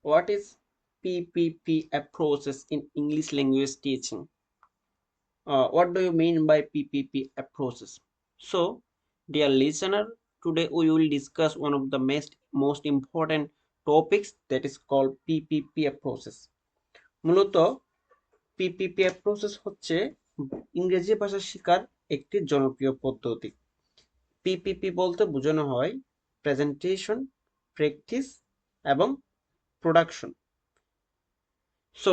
What is PPP approaches in English language teaching? What do you mean by PPP approaches? So, dear listener, today we will discuss one of the most important topics that is called PPP approaches. মূলত PPP approaches হচ্ছে ইংরেজি ভাষা শেখার একটি জনপ্রিয় পদ্ধতি। PPP বলতে বোঝানো হয় প্রেজেন্টেশন, প্র্যাকটিস এবং প্রোডাকশন। সো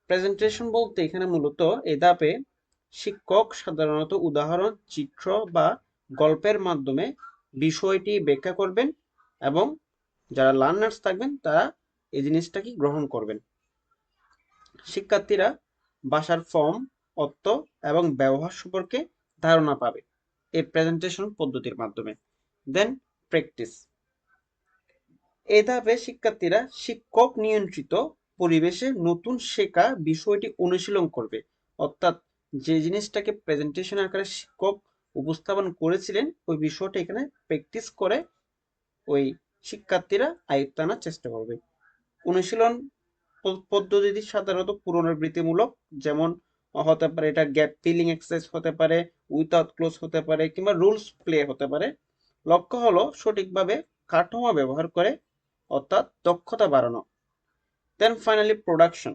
প্রেজেন্টেশন বলতে এখানে মূলত এই ধাপে শিক্ষক সাধারণত উদাহরণ, চিত্র বা গল্পের মাধ্যমে বিষয়টি ব্যাখ্যা করবেন এবং যারা লার্নার্স থাকবেন তারা এই জিনিসটাকে গ্রহণ করবেন। শিক্ষার্থীরা ভাষার ফর্ম, অর্থ এবং ব্যবহার সম্পর্কে ধারণা পাবে এই প্রেজেন্টেশন পদ্ধতির মাধ্যমে। Then practice. এই ধাপে শিক্ষার্থীরা শিক্ষক নিয়ন্ত্রিত পরিবেশে নতুন শেখা বিষয়টি অনুশীলন করবে, অর্থাৎ যে জিনিসটাকে প্রেজেন্টেশন আকারে শিক্ষক উপস্থাপন করেছিলেন ওই বিষয়টা এখানে প্র্যাকটিস করে ওই শিক্ষার্থীরা আয়ত্ত আনার চেষ্টা করবে। অনুশীলন পদ্ধতিটি সাধারণত পুনরাবৃত্তিমূলক, যেমন হতে পারে এটা গ্যাপ ফিলিং এক্সারসাইজ হতে পারে, উইথাউট ক্লোজ হতে পারে কিংবা রুলস প্লে হতে পারে। লক্ষ্য হলো সঠিকভাবে কাঠামো ব্যবহার করে, অর্থাৎ দক্ষতা বাড়ানো। Then finally production.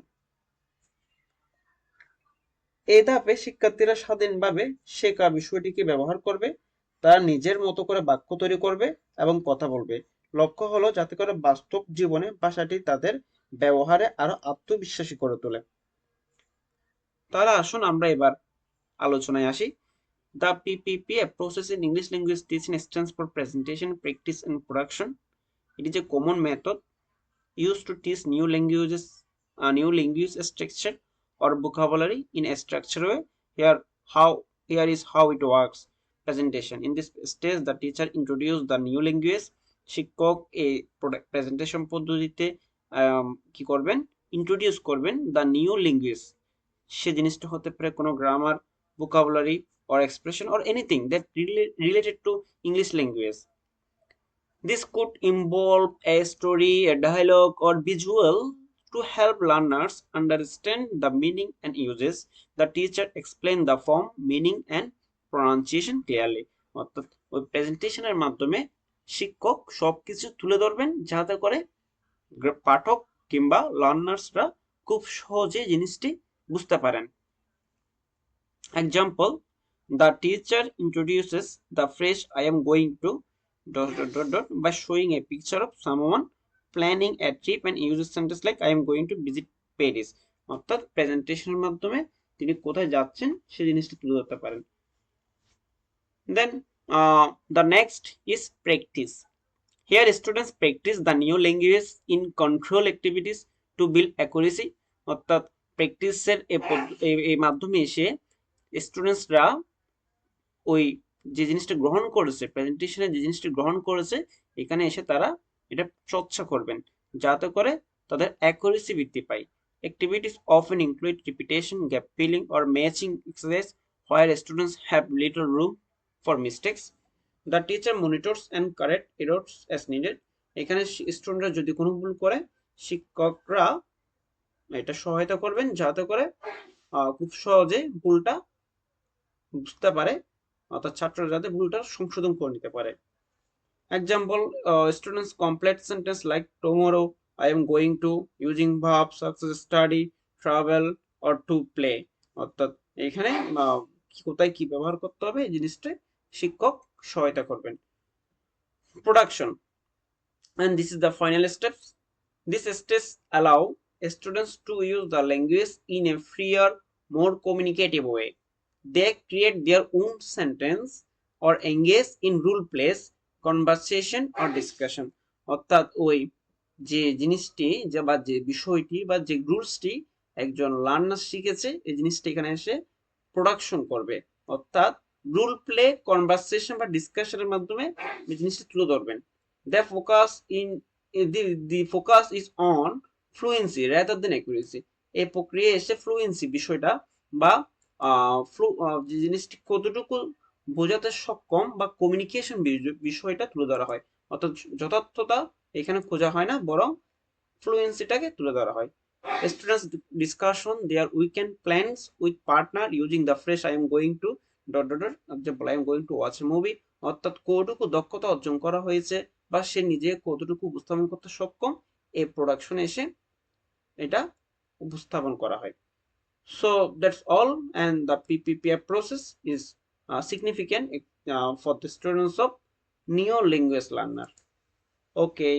এই ধাপে শিক্ষার্থীরা স্বাধীনভাবে শেখা বিষয়টিকে ব্যবহার করবে, তারা নিজের মতো করে বাক্য তৈরি করবে এবং কথা বলবে। লক্ষ্য হলো যাতে করে বাস্তব জীবনে ভাষাটি তাদের ব্যবহারে আরো আত্মবিশ্বাসী করে তোলে। তাহলে আসুন আমরা এবার আলোচনায় আসি। The PPP process in English language teaching stands for presentation, practice and production. It is a common method used to teach new languages, new language structure or vocabulary in a structured way. Here is how it works. Presentation. In this stage, the teacher introduce the new language. শিক্ষক এই presentation পদ্ধতিতে কি করবেন, introduce করবেন the new language. সে জিনিসটা হতে পারে কোনো grammar, vocabulary or expression or anything that related to English language. This could involve a story, a dialogue, or visual to help learners understand the meaning and uses. The teacher explain the form, meaning, and pronunciation clearly. অর্থাৎ ওই প্রেজেন্টেশনের মাধ্যমে শিক্ষক সবকিছু তুলে ধরবেন যাতে করে পাঠক কিংবা লার্নার্সরা খুব সহজে জিনিসটি বুঝতে পারেন। Example: the teacher introduces the phrase I am going to ... by showing a picture of someone planning a trip and uses sentence like I am going to visit Paris. অর্থাৎ প্রেজেন্টেশনের মাধ্যমে তিনি কোথায় যাচ্ছেন সেই জিনিসটা তুলে ধরতে পারেন। Then the next is practice. Here students practice the new language in control activities to build accuracy. অর্থাৎ প্র্যাকটিসের এই মাধ্যমে এসে স্টুডেন্টসরা ওই যে জিনিসটা গ্রহণ করেছে, প্রেজেন্টেশনে যে জিনিসটা গ্রহণ করেছে এখানে এসে তারা এটা চর্চা করবেন যাতে করে তাদের অ্যাকুরেসি বৃদ্ধি পায়। Activities often include repetition, gap filling or matching exercise where students have little room for mistakes. The teacher monitors and correct errors as needed. এখানে স্টুডেন্টরা যদি কোনো ভুল করে শিক্ষকরা এটা সহায়তা করবেন যাতে করে খুব সহজে ভুলটা বুঝতে পারে, অর্থাৎ ছাত্ররা যাতে ভুলটা সংশোধন করে নিতে পারে। Example: students complete sentence like tomorrow I am going to, using verb such as study, travel or to play. অর্থাৎ এখানে কোথায় কি ব্যবহার করতে হবে এই জিনিসটা শিক্ষক সহায়তা করবেন। Production. And this is the final steps. These steps allow students to use the language in a freer, more communicative way. They create their own sentence or engage in role plays, conversation or discussion. অর্থাৎ ওই যে জিনিসটি বা যে বিষয়টি বা যে রুলসটি একজন লার্নার শিখেছে এই জিনিসটা এখানে এসে প্রোডাকশন করবে, অর্থাৎ রুল প্লে, কনভারসেশন বা ডিসকাশনের মাধ্যমে এই জিনিসটা তুলে ধরবেন। The focus is on fluency rather than accuracy. এই প্রক্রিয়ায় এসে ফ্লুয়েন্সি বিষয়টা বা যে জিনিসটি কতটুকু বোঝাতে সক্ষম বা কমিউনিকেশন বিষয়টা তুলে ধরা হয়, অর্থাৎ যথার্থতা এখানে খোঁজা হয় না, বরং ফ্লুয়েন্সিটাকে তুলে ধরা হয়। Students discussion their weekend plans with partner using the phrase I am going to dot dot dot example I am going to watch a movie. অর্থাৎ কতটুকু দক্ষতা অর্জন করা হয়েছে বা সে নিজে কতটুকু উপস্থাপন করতে সক্ষম, এই প্রোডাকশনে এসে এটা উপস্থাপন করা হয়। So that's all, and the PPPI process is significant for the students of neo language learner. Okay.